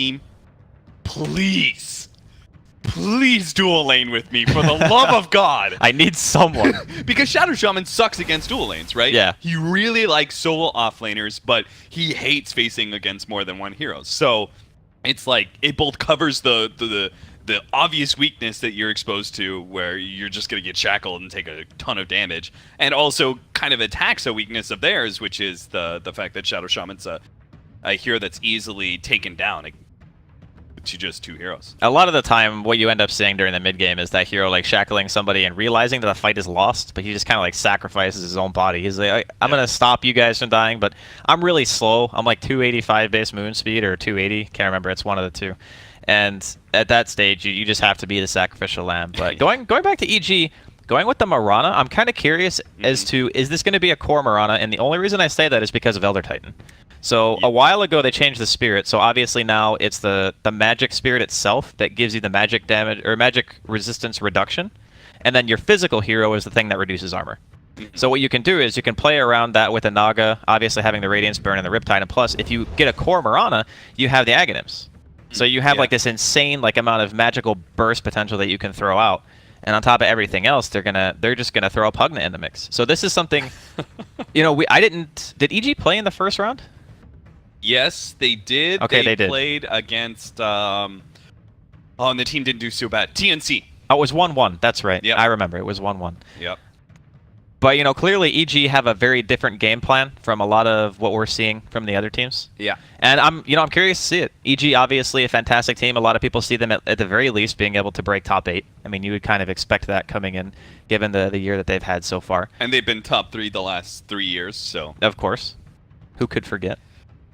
team, please dual lane with me for the love of God. I need someone. Because Shadow Shaman sucks against dual lanes, right? Yeah. He really likes solo offlaners, but he hates facing against more than one hero. So it's like it both covers the obvious weakness that you're exposed to, where you're just going to get shackled and take a ton of damage, and also kind of attacks a weakness of theirs, which is the fact that Shadow Shaman's a hero that's easily taken down to just two heroes. A lot of the time, what you end up seeing during the mid game is that hero like shackling somebody and realizing that the fight is lost, but he just kind of like sacrifices his own body. He's like, I'm gonna stop you guys from dying, but I'm really slow. I'm like 285 base moon speed or 280, can't remember. It's one of the two. And at that stage, you just have to be the sacrificial lamb. But going back to EG, going with the Mirana, I'm kind of curious as to, is this going to be a core Mirana? And the only reason I say that is because of Elder Titan. So a while ago, they changed the spirit. So obviously now it's the magic spirit itself that gives you the magic damage or magic resistance reduction. And then your physical hero is the thing that reduces armor. So what you can do is you can play around that with a Naga, obviously having the Radiance Burn and the Riptide. And plus, if you get a core Mirana, you have the Aghanims. So you have like this insane like amount of magical burst potential that you can throw out. And on top of everything else, they're just gonna throw a Pugna in the mix. So this is something, you know, did EG play in the first round? Yes, they did. Okay, they did. Played against and the team didn't do so bad. TNC. Oh, it was 1-1. That's right. Yep. I remember. It was 1-1. Yep. But, you know, clearly EG have a very different game plan from a lot of what we're seeing from the other teams. Yeah. And I'm curious to see it. EG, obviously a fantastic team. A lot of people see them at the very least being able to break top 8. I mean, you would kind of expect that coming in, given the year that they've had so far. And they've been top 3 the last 3 years, so. Of course. Who could forget?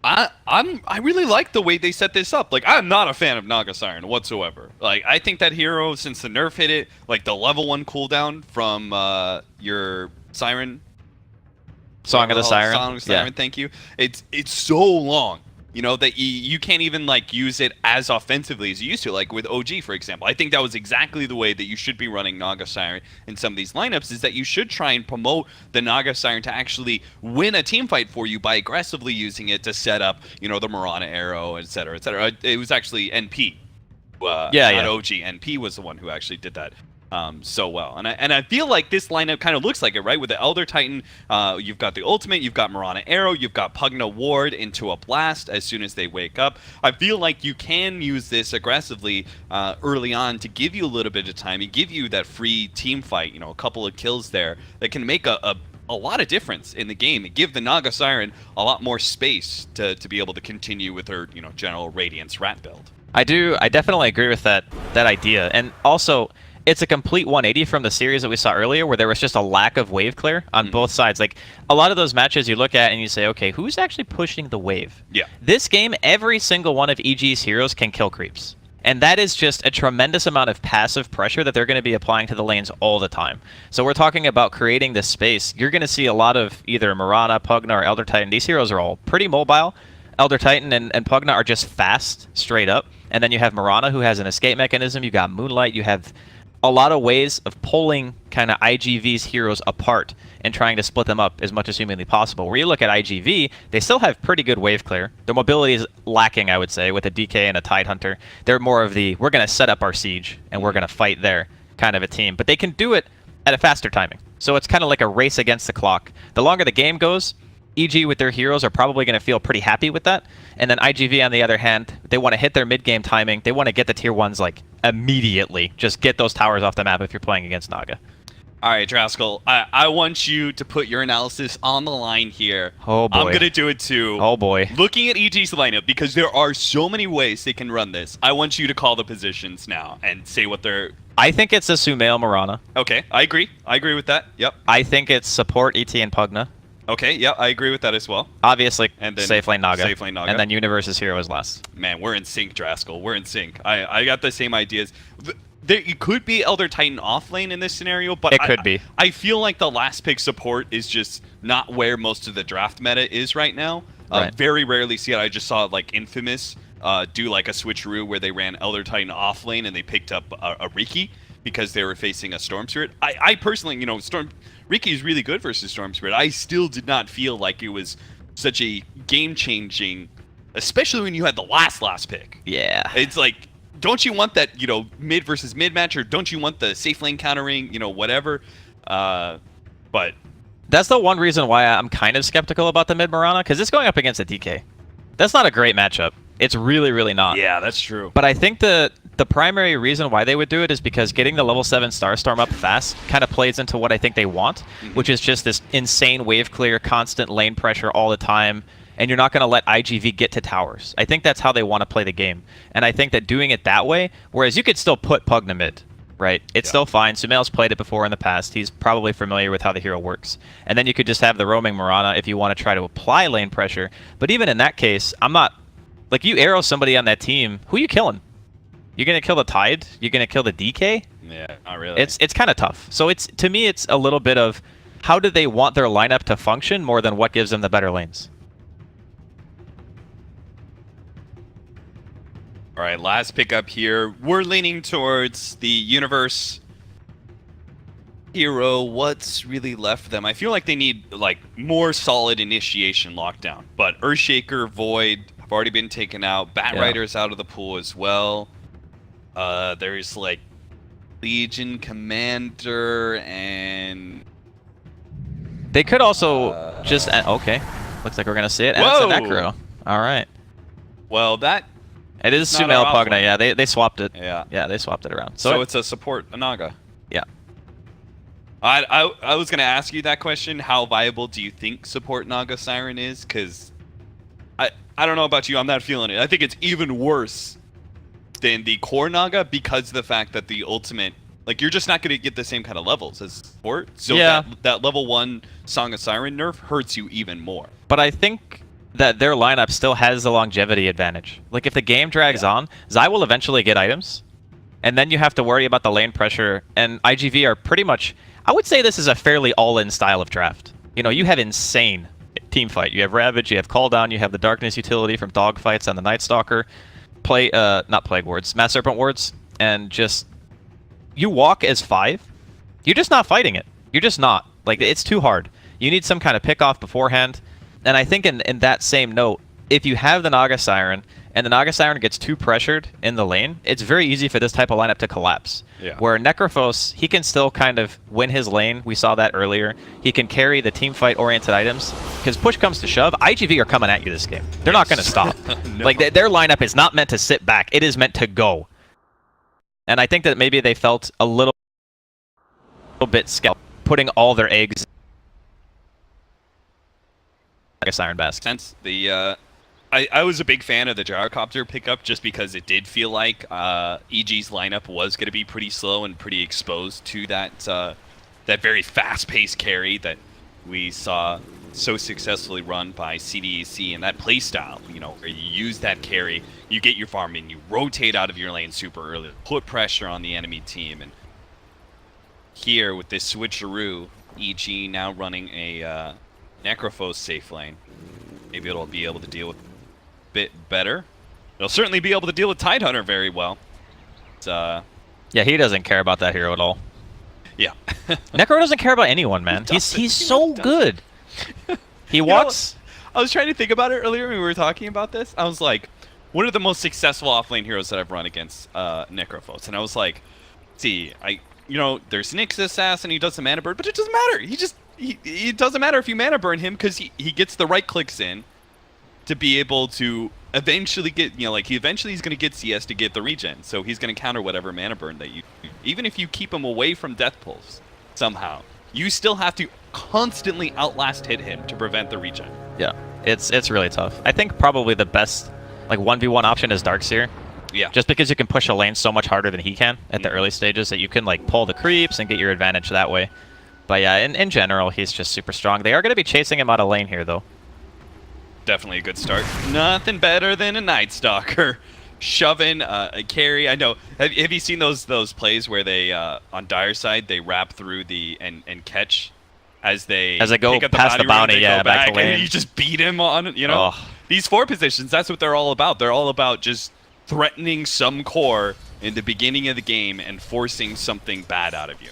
I really like the way they set this up. Like, I'm not a fan of Naga Siren whatsoever. Like, I think that hero, since the nerf hit it, like the level 1 cooldown from your Siren, Song of the Siren. Song of the Siren, thank you. It's so long, you know, that you can't even like use it as offensively as you used to, like with OG, for example. I think that was exactly the way that you should be running Naga Siren in some of these lineups, is that you should try and promote the Naga Siren to actually win a team fight for you by aggressively using it to set up, you know, the Mirana arrow, etc., etc. It was actually NP. Not OG. NP was the one who actually did that so well, and I feel like this lineup kind of looks like it, right? With the Elder Titan, you've got the ultimate, you've got Mirana Arrow, you've got Pugna Ward into a blast as soon as they wake up. I feel like you can use this aggressively early on to give you a little bit of time and give you that free team fight, you know, a couple of kills there that can make a lot of difference in the game and give the Naga Siren a lot more space to be able to continue with her, you know, general Radiance rat build. I definitely agree with that idea, and also it's a complete 180 from the series that we saw earlier, where there was just a lack of wave clear on both sides. Like, a lot of those matches you look at and you say, okay, who's actually pushing the wave? Yeah. This game, every single one of EG's heroes can kill creeps. And that is just a tremendous amount of passive pressure that they're going to be applying to the lanes all the time. So we're talking about creating this space. You're going to see a lot of either Mirana, Pugna, or Elder Titan. These heroes are all pretty mobile. Elder Titan and Pugna are just fast, straight up. And then you have Mirana, who has an escape mechanism. You got Moonlight. You have a lot of ways of pulling kind of IGV's heroes apart and trying to split them up as much as humanly possible. Where you look at IGV, they still have pretty good wave clear. Their mobility is lacking, I would say, with a DK and a Tide Hunter. They're more of the, we're going to set up our siege and we're going to fight there kind of a team. But they can do it at a faster timing. So it's kind of like a race against the clock. The longer the game goes, EG with their heroes are probably going to feel pretty happy with that. And then IGV, on the other hand, they want to hit their mid-game timing. They want to get the tier 1s, like, immediately. Just get those towers off the map if you're playing against Naga. All right, Draskell, I want you to put your analysis on the line here. Oh, boy. I'm going to do it, too. Oh, boy. Looking at EG's lineup, because there are so many ways they can run this, I want you to call the positions now and say what they're... I think it's a Sumail Mirana. Okay, I agree. I agree with that. Yep. I think it's support ET and Pugna. Okay, yeah, I agree with that as well. Obviously, and then safe lane Naga. Safe lane Naga. And then Universe's hero is last. Man, we're in sync, Draskell. We're in sync. I got the same ideas. It could be Elder Titan off lane in this scenario, but it could be. I feel like the last pick support is just not where most of the draft meta is right now. Right. Very rarely see it. I just saw like Infamous do like a switcheroo where they ran Elder Titan off lane and they picked up a Riki because they were facing a Storm Spirit. I personally, you know, Riki is really good versus Storm Spirit. I still did not feel like it was such a game-changing especially when you had the last pick. Yeah. It's like, don't you want that, mid versus mid match, or don't you want the safe lane countering, whatever? But that's the one reason why I'm kind of skeptical about the mid Mirana, because it's going up against a DK. That's not a great matchup. It's really, really not. yeah, that's true. But I think the primary reason why they would do it is because getting the level 7 Starstorm up fast kind of plays into what I think they want, which is just this insane wave clear, constant lane pressure all the time, and you're not going to let IGV get to towers. I think that's how they want to play the game. And I think that doing it that way, whereas you could still put Pugna mid, right? It's still fine. Sumail's played it before in the past. He's probably familiar with how the hero works. And then you could just have the roaming Mirana if you want to try to apply lane pressure. But even in that case, I'm not... Like, you arrow somebody on that team, who are you killing? You're going to kill the Tide? You're going to kill the DK? Yeah, not really. It's kind of tough. So to me, it's a little bit of how do they want their lineup to function more than what gives them the better lanes. All right, last pickup here. We're leaning towards the Universe hero. What's really left for them? I feel like they need more solid initiation lockdown. But Earthshaker, Void have already been taken out. Batrider's out of the pool as well. There's Legion Commander, and they could also just okay. Looks like we're gonna see it. And it's a Necro. All right. Well, it is Sumail Pugna. Yeah, they swapped it. Yeah, they swapped it around. So it's a support Anaga. Yeah. I was gonna ask you that question. How viable do you think support Naga Siren is? Because I don't know about you. I'm not feeling it. I think it's even worse than the core Naga because of the fact that the ultimate, you're just not going to get the same kind of levels as support. So that level 1 Song of Siren nerf hurts you even more. But I think that their lineup still has the longevity advantage. If the game drags on, Zai will eventually get items, and then you have to worry about the lane pressure, and IGV are pretty much... I would say this is a fairly all-in style of draft. You have insane team fight. You have Ravage, you have Call Down, you have the Darkness utility from Dogfights and the Night Stalker. Not Plague Wards, Mass Serpent Wards, and just... You walk as 5, you're just not fighting it. You're just not. It's too hard. You need some kind of pick-off beforehand, and I think in that same note, if you have the Naga Siren, and the Naga Siren gets too pressured in the lane, it's very easy for this type of lineup to collapse. Yeah. Where Necrophos, he can still kind of win his lane. We saw that earlier. He can carry the team fight-oriented items, because push comes to shove, IGV are coming at you this game. They're not going to stop. No. Their lineup is not meant to sit back. It is meant to go. And I think that maybe they felt a little bit scared, putting all their eggs like a Siren Basket. Sense I was a big fan of the Gyrocopter pickup just because it did feel like EG's lineup was going to be pretty slow and pretty exposed to that very fast-paced carry that we saw so successfully run by CDEC, and that playstyle, where you use that carry, you get your farm in, you rotate out of your lane super early, put pressure on the enemy team, and here with this switcheroo, EG now running a Necrophos safe lane. Maybe it'll be able to deal with a bit better. It'll certainly be able to deal with Tidehunter very well. Yeah, he doesn't care about that hero at all. Yeah. Necro doesn't care about anyone, man. He's so good. He walks... I was trying to think about it earlier when we were talking about this. I was like, what are the most successful offlane heroes that I've run against Necrophos? And I was like, see, there's Nyx Assassin, he does the mana burn, but it doesn't matter. It doesn't matter if you mana burn him because he gets the right clicks in to be able to eventually get, eventually he's going to get CS to get the regen. So he's going to counter whatever mana burn that you do. Even if you keep him away from Death Pulse somehow, you still have to constantly outlast hit him to prevent the regen. Yeah, it's really tough. I think probably the best 1v1 option is Darkseer. Yeah. Just because you can push a lane so much harder than he can at the early stages that you can pull the creeps and get your advantage that way. But yeah, in general, he's just super strong. They are going to be chasing him out of lane here, though. Definitely a good start. Nothing better than a Night Stalker shoving a carry. I know. Have you seen those plays where they on Dire side they wrap through and catch as they go pick up past the bounty, yeah, back to lane. And you just beat him on it. These 4 positions. That's what they're all about. They're all about just threatening some core in the beginning of the game and forcing something bad out of you.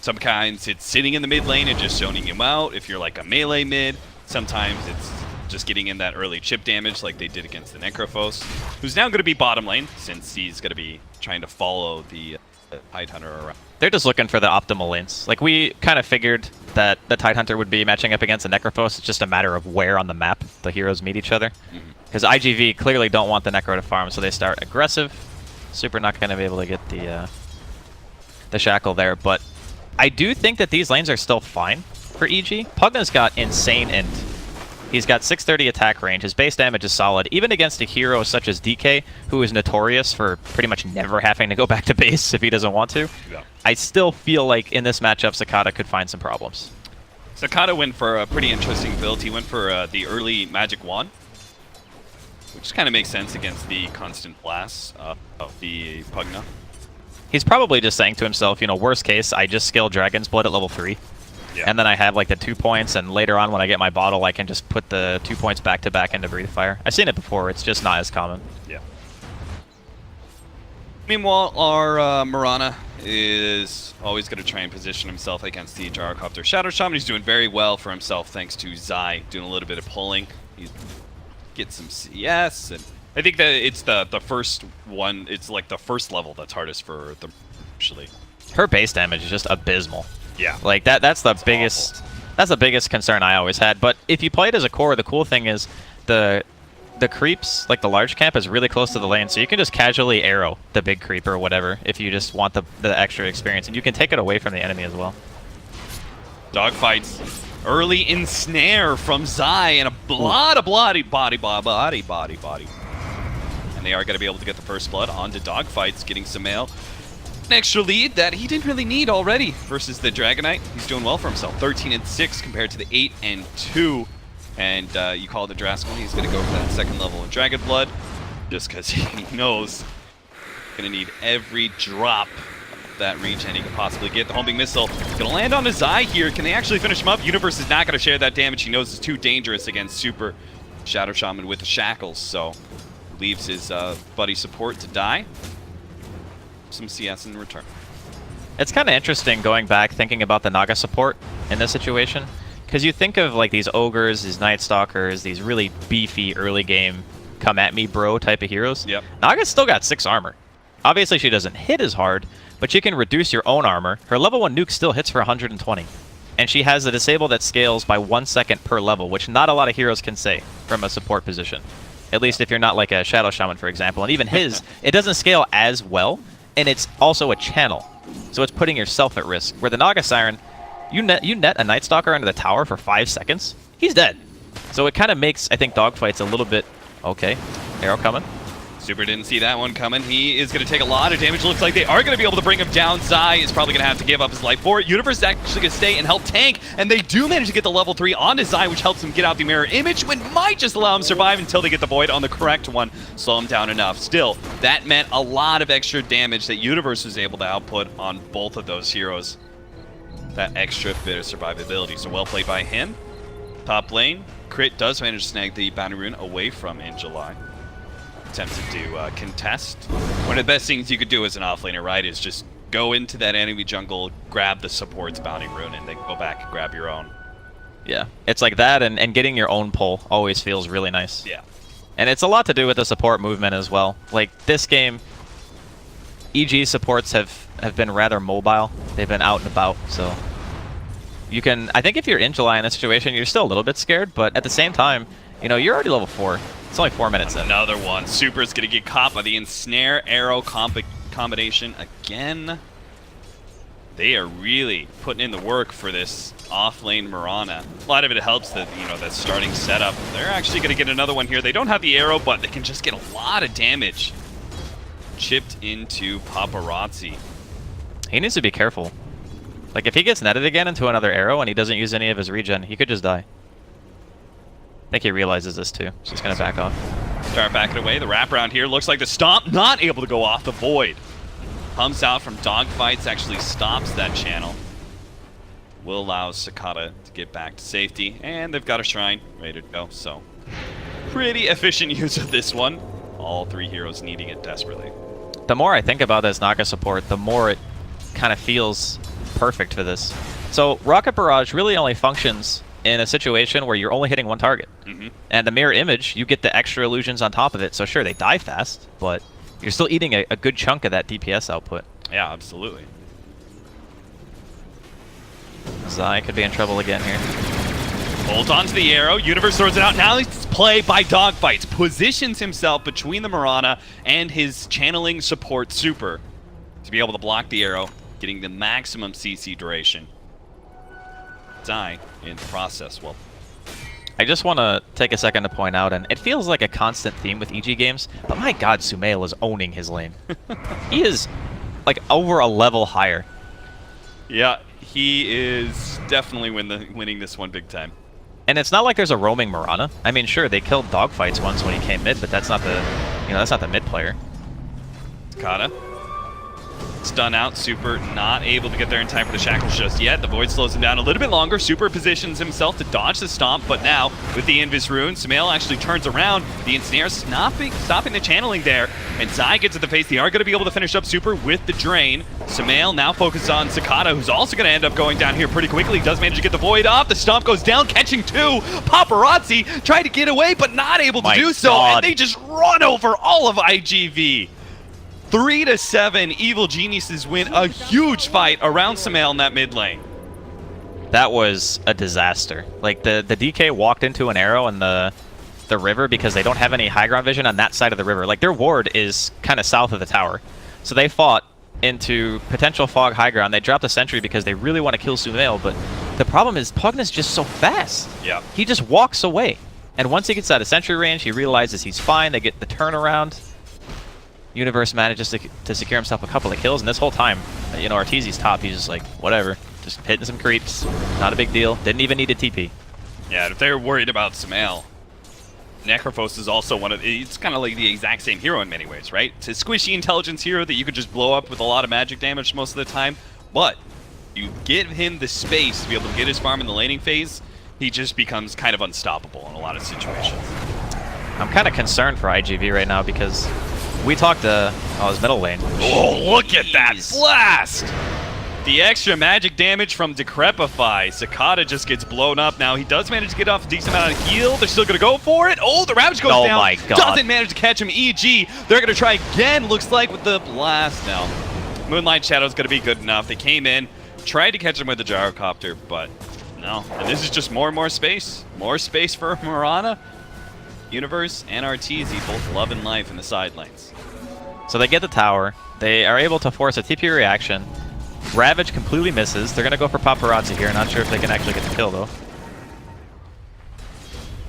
Sometimes it's sitting in the mid lane and just zoning him out if you're like a melee mid. Sometimes it's just getting in that early chip damage like they did against the Necrophos, who's now going to be bottom lane since he's going to be trying to follow the Tidehunter around. They're just looking for the optimal lanes. Like, we kind of figured that the Tidehunter would be matching up against the Necrophos. It's just a matter of where on the map the heroes meet each other. Because IGV clearly don't want the Necro to farm, so they start aggressive. Super not going to be able to get the Shackle there, but I do think that these lanes are still fine for EG. Pugna's got insane int. He's got 630 attack range. His base damage is solid, even against a hero such as DK, who is notorious for pretty much never having to go back to base if he doesn't want to. Yeah. I still feel like in this matchup, Sakata could find some problems. Sakata went for a pretty interesting build. He went for the early Magic Wand, which kind of makes sense against the constant blasts of the Pugna. He's probably just saying to himself, you know, worst case, I just skill Dragon's Blood at level 3. Yeah. And then I have like the 2 points, and later on when I get my bottle, I can just put the 2 points back to back into Breathe Fire. I've seen it before, it's just not as common. Yeah. Meanwhile, our Mirana is always going to try and position himself against the Gyrocopter Shadow Shaman. He's doing very well for himself thanks to Zai doing a little bit of pulling. He gets some CS, and I think that it's the first one, it's like the first level that's hardest for them, actually. Her base damage is just abysmal. Yeah. Like that's the biggest awful. That's the biggest concern I always had. But if you play it as a core, the cool thing is the creeps, like the large camp, is really close to the lane, so you can just casually arrow the big creep or whatever if you just want the extra experience, and you can take it away from the enemy as well. Dogfights. Early ensnare from Zai and a lot of body. And they are going to be able to get the first blood onto Dogfights, getting Sumail an extra lead that he didn't really need already versus the Dragonite. He's doing well for himself. 13-6 compared to the 8-2. And you call it the Draskell. He's going to go for that second level of Dragon Blood just because he knows he's going to need every drop of that regen he can possibly get. The homing missile going to land on his eye here. Can they actually finish him up? Universe is not going to share that damage. He knows it's too dangerous against Super Shadow Shaman with the Shackles. So leaves his buddy support to die. Some CS in return. It's kind of interesting going back thinking about the Naga support in this situation. Because you think of like these ogres, these Night Stalkers, these really beefy early game come at me bro type of heroes. Yep. Naga's still got 6 armor. Obviously she doesn't hit as hard, but she can reduce your own armor. Her level 1 nuke still hits for 120. And she has a disable that scales by 1 second per level, which not a lot of heroes can say from a support position. At least if you're not like a Shadow Shaman, for example. And even his, it doesn't scale as well, and it's also a channel. So it's putting yourself at risk. Where the Naga Siren, you net a Night Stalker under the tower for 5 seconds, he's dead. So it kind of makes, I think, dogfights a little bit... Okay, arrow coming. Super didn't see that one coming. He is going to take a lot of damage. Looks like they are going to be able to bring him down. Zai is probably going to have to give up his life for it. Universe is actually going to stay and help tank, and they do manage to get the level 3 onto Zai, which helps him get out the mirror image, which might just allow him to survive until they get the Void on the correct one. Slow him down enough. Still, that meant a lot of extra damage that Universe was able to output on both of those heroes. That extra bit of survivability. So well played by him. Top lane, Crit does manage to snag the Bounty Rune away from in July. Attempted to contest. One of the best things you could do as an offlaner, right, is just go into that enemy jungle, grab the support's Bounty Rune, and then go back and grab your own. Yeah, it's like that, and getting your own pull always feels really nice. Yeah. And it's a lot to do with the support movement as well. Like, this game, EG supports have been rather mobile. They've been out and about, so... You can... I think if you're in July in this situation, you're still a little bit scared, but at the same time, you know, you're already level 4. It's only 4 minutes in. Another one. Super's going to get caught by the ensnare arrow combination again. They are really putting in the work for this off-lane Mirana. A lot of it helps that, you know, that starting setup. They're actually going to get another one here. They don't have the arrow, but they can just get a lot of damage chipped into Paparazzi. He needs to be careful. Like, if he gets netted again into another arrow and he doesn't use any of his regen, he could just die. I think he realizes this too, so he's going to back off. Start backing away. The wraparound here looks like the stomp not able to go off the Void. Comes out from dogfights, actually stops that channel. Will allow Sakata to get back to safety, and they've got a shrine ready to go, so pretty efficient use of this one. All 3 heroes needing it desperately. The more I think about this Naga support, the more it kind of feels perfect for this. So Rocket Barrage really only functions in a situation where you're only hitting one target. And the mirror image, you get the extra illusions on top of it. So sure, they die fast, but you're still eating a good chunk of that DPS output. Yeah, absolutely. Zai could be in trouble again here. Holds onto the arrow. Universe throws it out. Now it's play by Dogfights. Positions himself between the Mirana and his channeling support super to be able to block the arrow, getting the maximum CC duration. Zai in the process. Well, I just want to take a second to point out, and it feels like a constant theme with EG games, but my god, Sumail is owning his lane. He is like over a level higher. Yeah, he is definitely winning this one big time. And it's not like there's a roaming Mirana. I mean, sure, they killed Dogfights once when he came mid, but that's not the, that's not the mid player. Kata. Stun out. Super not able to get there in time for the shackles just yet. The Void slows him down a little bit longer. Super positions himself to dodge the stomp, but now with the Invis Rune, Sumail actually turns around. The Ensnare stopping the channeling there, and Zai gets at the face. They are going to be able to finish up Super with the Drain. Sumail now focused on Sakata, who's also going to end up going down here pretty quickly. Does manage to get the Void off. The stomp goes down, catching two. Paparazzi tried to get away, but not able to do so, and they just run over all of IGV. 3-7, Evil Geniuses win a huge fight around Sumail in that mid lane. That was a disaster. Like, the DK walked into an arrow in the river because they don't have any high ground vision on that side of the river. Like, their ward is kind of south of the tower. So they fought into potential fog high ground. They dropped a sentry because they really want to kill Sumail, but the problem is Pugnus just so fast. Yeah. He just walks away. And once he gets out of sentry range, he realizes he's fine. They get the turnaround. Universe manages to secure himself a couple of kills, and this whole time, Arteezy's top, he's just like, whatever. Just hitting some creeps. Not a big deal. Didn't even need a TP. Yeah, if they're worried about Sumail, Necrophos is also it's kind of like the exact same hero in many ways, right? It's a squishy intelligence hero that you could just blow up with a lot of magic damage most of the time, but you give him the space to be able to get his farm in the laning phase, he just becomes kind of unstoppable in a lot of situations. I'm kind of concerned for IGV right now because we talked to his middle lane. Oh, look at that blast! The extra magic damage from Decrepify. Sakata just gets blown up now. He does manage to get off a decent amount of heal. They're still going to go for it. Oh, the Ravage goes down. Oh my god. Doesn't manage to catch him. EG, they're going to try again, looks like, with the blast now. Moonlight Shadow's going to be good enough. They came in, tried to catch him with the Gyrocopter, but no. And this is just more and more space. More space for Mirana. Universe and Arteezy both loving life in the side lanes. So they get the tower. They are able to force a TP reaction. Ravage completely misses. They're going to go for Paparazzi here. Not sure if they can actually get the kill, though.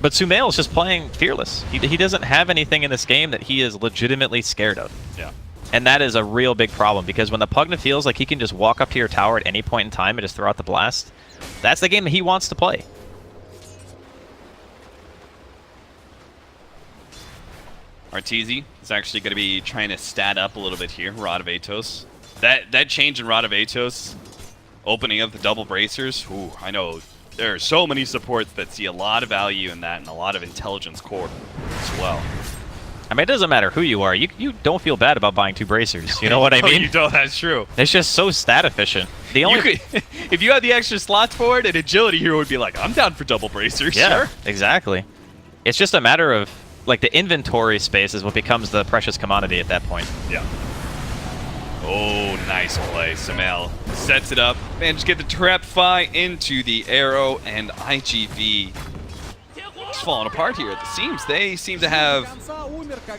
But Sumail is just playing fearless. He doesn't have anything in this game that he is legitimately scared of. Yeah. And that is a real big problem, because when the Pugna feels like he can just walk up to your tower at any point in time and just throw out the blast, that's the game that he wants to play. Arteezy is actually going to be trying to stat up a little bit here. Rod of Atos. That change in Rod of Atos, opening up the double bracers. Ooh, I know there are so many supports that see a lot of value in that and a lot of intelligence core as well. I mean, it doesn't matter who you are. You don't feel bad about buying 2 bracers. You know what I mean? You don't. That's true. It's just so stat efficient. The only if you had the extra slots for it, an agility hero would be like, I'm down for double bracers. Yeah, sure. Exactly. It's just a matter of, like, the inventory space is what becomes the precious commodity at that point. Yeah. Oh, nice play. Sumail sets it up. Managed to get the Trapfy into the arrow, and IGV is falling apart here at the seams. They seem to have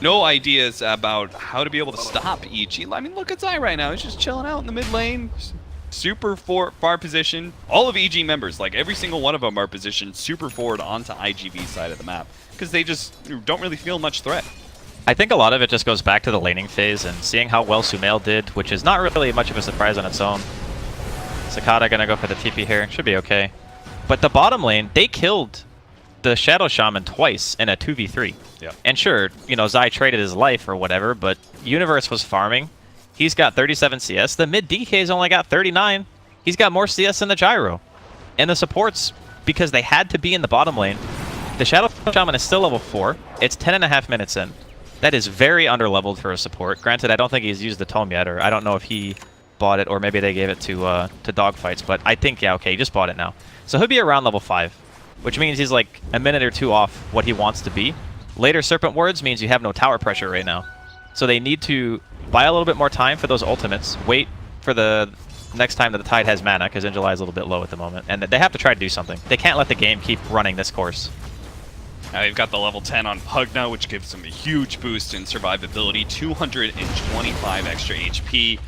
no ideas about how to be able to stop EG. I mean, look at Zai right now. He's just chilling out in the mid lane. Super far position. All of EG members, like every single one of them, are positioned super forward onto IGV's side of the map because they just don't really feel much threat. I think a lot of it just goes back to the laning phase and seeing how well Sumail did, which is not really much of a surprise on its own. Sakata gonna go for the TP here. Should be okay. But the bottom lane, they killed the Shadow Shaman twice in a 2v3. Yeah. And sure, Zai traded his life or whatever, but Universe was farming. He's got 37 CS. The mid DK's only got 39. He's got more CS than the Gyro. And the supports, because they had to be in the bottom lane, the Shadow Shaman is still level 4. It's 10.5 minutes in. That is very underleveled for a support. Granted, I don't think he's used the tome yet, or I don't know if he bought it, or maybe they gave it to Dogfights, but I think, yeah, okay, he just bought it now. So he'll be around level 5. which means he's like a minute or two off what he wants to be. Later Serpent Wards means you have no tower pressure right now. So they need to buy a little bit more time for those ultimates, wait for the next time that the Tide has mana, because Injuly is a little bit low at the moment, and they have to try to do something. They can't let the game keep running this course. Now they've got the level 10 on Pugna, which gives them a huge boost in survivability, 225 extra HP.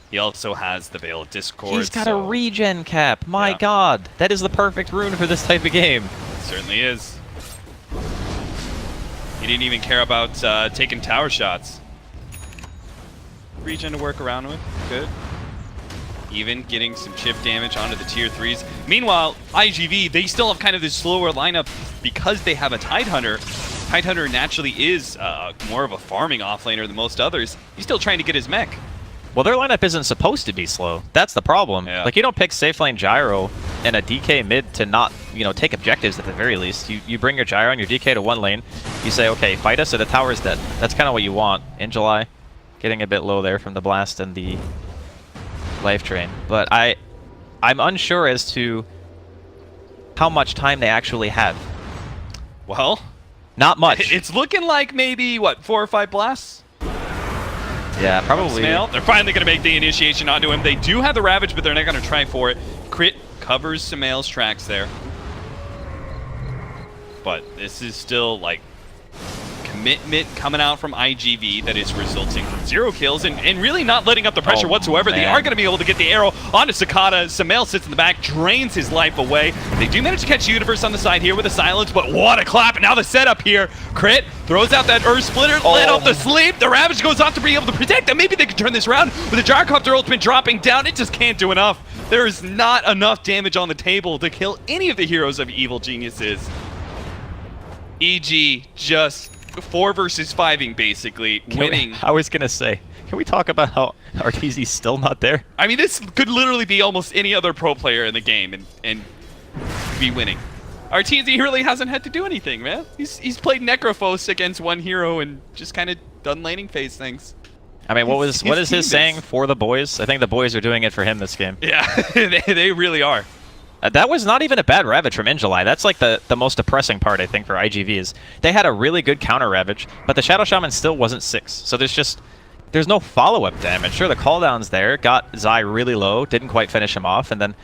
He also has the Veil of Discord. He's got a regen cap. My god, that is the perfect rune for this type of game. It certainly is. He didn't even care about taking tower shots. Regen to work around with, good. Even getting some chip damage onto the tier 3s. Meanwhile, IGV, they still have kind of this slower lineup because they have a Tidehunter. Tidehunter naturally is more of a farming offlaner than most others. He's still trying to get his mech. Well, their lineup isn't supposed to be slow. That's the problem. Yeah. Like, you don't pick safe lane Gyro and a DK mid to not, you know, take objectives at the very least. You bring your Gyro and your DK to one lane. You say, okay, fight us or the tower's dead. That's kind of what you want. In July, getting a bit low there from the blast and the life drain. But I'm unsure as to how much time they actually have. Well, not much. It's looking like maybe, what, 4 or 5 blasts? Yeah, probably. Snail. They're finally going to make the initiation onto him. They do have the Ravage, but they're not going to try for it. Crit covers Sumail's tracks there. But this is still, like, commitment coming out from IGV that is resulting from 0 kills and really not letting up the pressure whatsoever. Man. They are going to be able to get the arrow onto Cicada. Sumail sits in the back, drains his life away. They do manage to catch Universe on the side here with a silence, but what a clap. And now the setup here. Crit throws out that Earth Splitter, let off the sleep. The Ravage goes off to be able to protect them. Maybe they can turn this around with the Gyrocopter ultimate dropping down. It just can't do enough. There is not enough damage on the table to kill any of the heroes of Evil Geniuses. EG just 4 versus 5ing basically, winning. I was gonna say, can we talk about how RTZ's still not there? I mean, this could literally be almost any other pro player in the game and be winning. RTZ really hasn't had to do anything, man. He's played Necrophos against one hero and just kind of done laning phase things. I mean, what is his saying for the boys? I think the boys are doing it for him this game. Yeah, they really are. That was not even a bad Ravage from Injuly. That's like the most depressing part, I think, for IGV is they had a really good counter Ravage, but the Shadow Shaman still wasn't 6. So there's no follow-up damage. Sure, the cooldown's there, got Zai really low, didn't quite finish him off, and then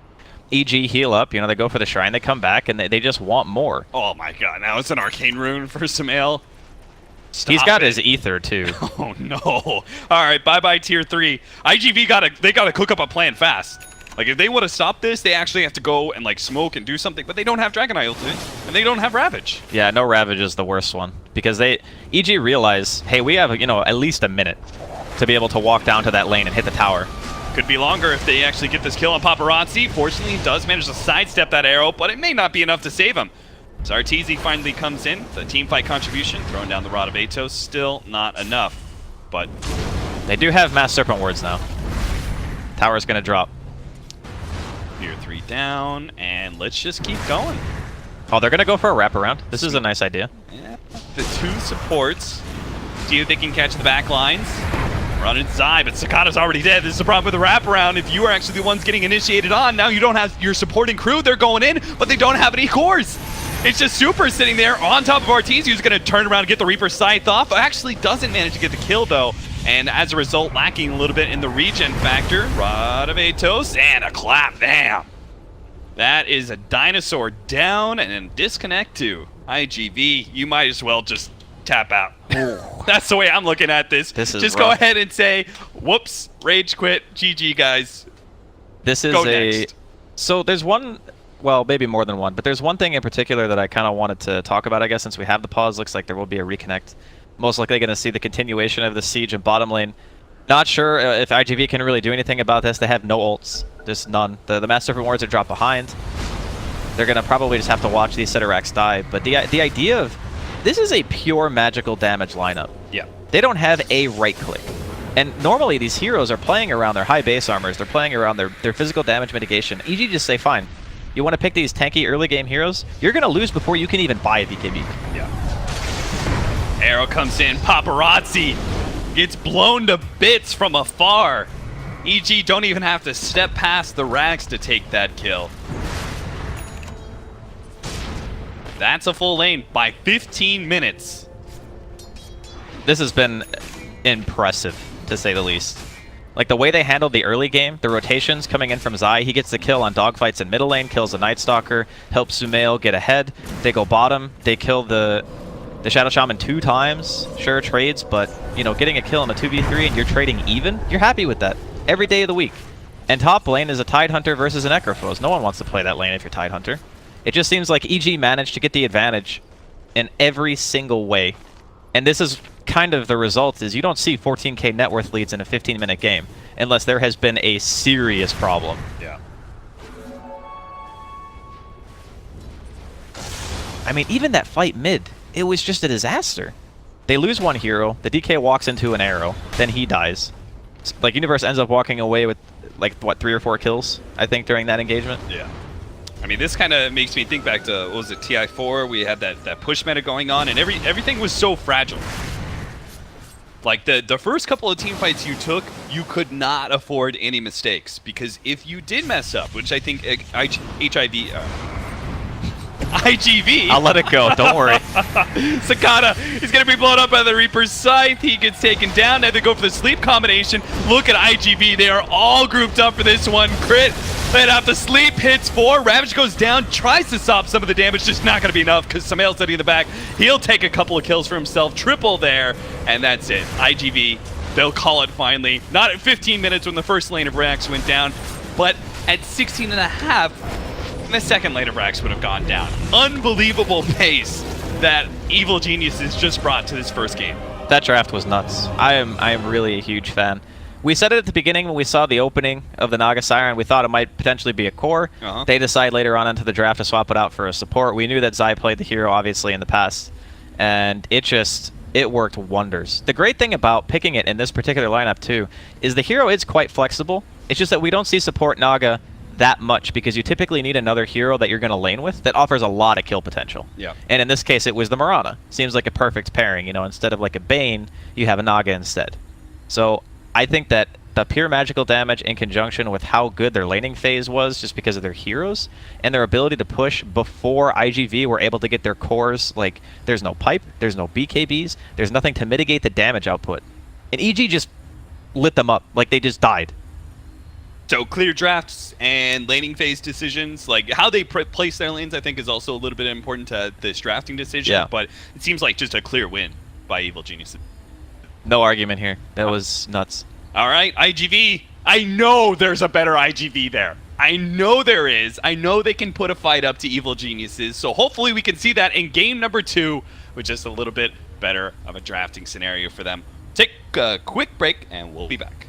EG heal up, you know, they go for the Shrine, they come back, and they just want more. Oh my god, now it's an Arcane Rune for Sumail. He's got his Ether, too. Oh no. Alright, bye-bye tier 3. IGV they gotta cook up a plan fast. Like, if they want to stop this, they actually have to go and, like, smoke and do something, but they don't have Dragon Eye ultimate, and they don't have Ravage. Yeah, no Ravage is the worst one, because EG realize, hey, we have, you know, at least a minute to be able to walk down to that lane and hit the tower. Could be longer if they actually get this kill on Paparazzi. Fortunately, he does manage to sidestep that arrow, but it may not be enough to save him. Zartizi finally comes in, the teamfight contribution, throwing down the Rod of Atos, still not enough, but... They do have Mass Serpent Wards now. Tower's gonna drop. Tier 3 down, and let's just keep going. Oh, they're gonna go for a wraparound. This is a nice idea. Yeah, the 2 supports. See if they can catch the back lines. Running Zai, but Cicada's already dead. This is the problem with the wraparound. If you are actually the ones getting initiated on, now you don't have your supporting crew. They're going in, but they don't have any cores. It's just Super sitting there on top of Ortiz, who's going to turn around and get the Reaper Scythe off. Actually doesn't manage to get the kill, though. And as a result, lacking a little bit in the regen factor. Rod of Atos and a clap. Damn. That is a dinosaur down and a disconnect to IGV. You might as well just tap out. That's the way I'm looking at this. This is just rough. go ahead and say, whoops, rage quit, GG, guys. This is Go next. So there's one, well, maybe more than one, but there's one thing in particular that I kind of wanted to talk about, I guess, since we have the pause. Looks like there will be a reconnect. Most likely going to see the continuation of the siege in bottom lane. Not sure if IGV can really do anything about this. They have no ults. There's none. The Master Serpent Wards are dropped behind. They're going to probably just have to watch these Ceterax die. But the idea of... This is a pure magical damage lineup. Yeah. They don't have a right click. And normally these heroes are playing around their high base armors. They're playing around their physical damage mitigation. EG just say, fine. You want to pick these tanky early game heroes? You're going to lose before you can even buy a BKB. Yeah. Arrow comes in. Paparazzi gets blown to bits from afar. EG don't even have to step past the rags to take that kill. That's a full lane by 15 minutes. This has been impressive, to say the least. Like, the way they handled the early game, the rotations coming in from Zai, he gets the kill on dogfights in middle lane, kills the Night Stalker, helps Sumail get ahead. They go bottom, they kill the Shadow Shaman 2 times. Sure, trades, but, you know, getting a kill in a 2v3 and you're trading even, you're happy with that every day of the week. And top lane is a Tidehunter versus an Necrophos. No one wants to play that lane if you're Tidehunter. It just seems like EG managed to get the advantage in every single way. And this is kind of the result, is you don't see 14k net worth leads in a 15-minute game unless there has been a serious problem. Yeah. I mean, even that fight mid, it was just a disaster. They lose one hero, the DK walks into an arrow, then he dies. Like, Universe ends up walking away with, like, what, 3 or 4 kills, I think, during that engagement? Yeah. I mean, this kind of makes me think back to, what was it, TI4? We had that push meta going on, and everything was so fragile. Like, the first couple of team fights you took, you could not afford any mistakes, because if you did mess up, which I think IGV. I'll let it go, don't worry. Sakata is going to be blown up by the Reaper's Scythe. He gets taken down. Now they go for the sleep combination. Look at IGV. They are all grouped up for this one. Crit. Then out the sleep. Hits 4. Ravage goes down. Tries to stop some of the damage. Just not going to be enough because Samael's sitting in the back. He'll take a couple of kills for himself. Triple there. And that's it. IGV. They'll call it finally. Not at 15 minutes when the first lane of Rax went down, but at 16 and a half, the second lane of Rax would have gone down. Unbelievable pace that Evil Geniuses just brought to this first game. That draft was nuts. I am really a huge fan. We said it at the beginning when we saw the opening of the Naga Siren. We thought it might potentially be a core. They decide later on into the draft to swap it out for a support. We knew that Zai played the hero, obviously, in the past. And it worked wonders. The great thing about picking it in this particular lineup, too, is the hero is quite flexible. It's just that we don't see support Naga that much because you typically need another hero that you're going to lane with that offers a lot of kill potential. Yeah. And in this case, it was the Mirana. Seems like a perfect pairing. You know, instead of like a Bane, you have a Naga instead. So I think that the pure magical damage in conjunction with how good their laning phase was just because of their heroes and their ability to push before IGV were able to get their cores, like there's no pipe, there's no BKBs, there's nothing to mitigate the damage output. And EG just lit them up, like they just died. So clear drafts and laning phase decisions, like how they place their lanes, I think is also a little bit important to this drafting decision. Yeah. But it seems like just a clear win by Evil Geniuses. No argument here. That was nuts. All right, IGV. I know there's a better IGV there. I know there is. I know they can put a fight up to Evil Geniuses. So hopefully we can see that in game number 2 with just a little bit better of a drafting scenario for them. Take a quick break and we'll be back.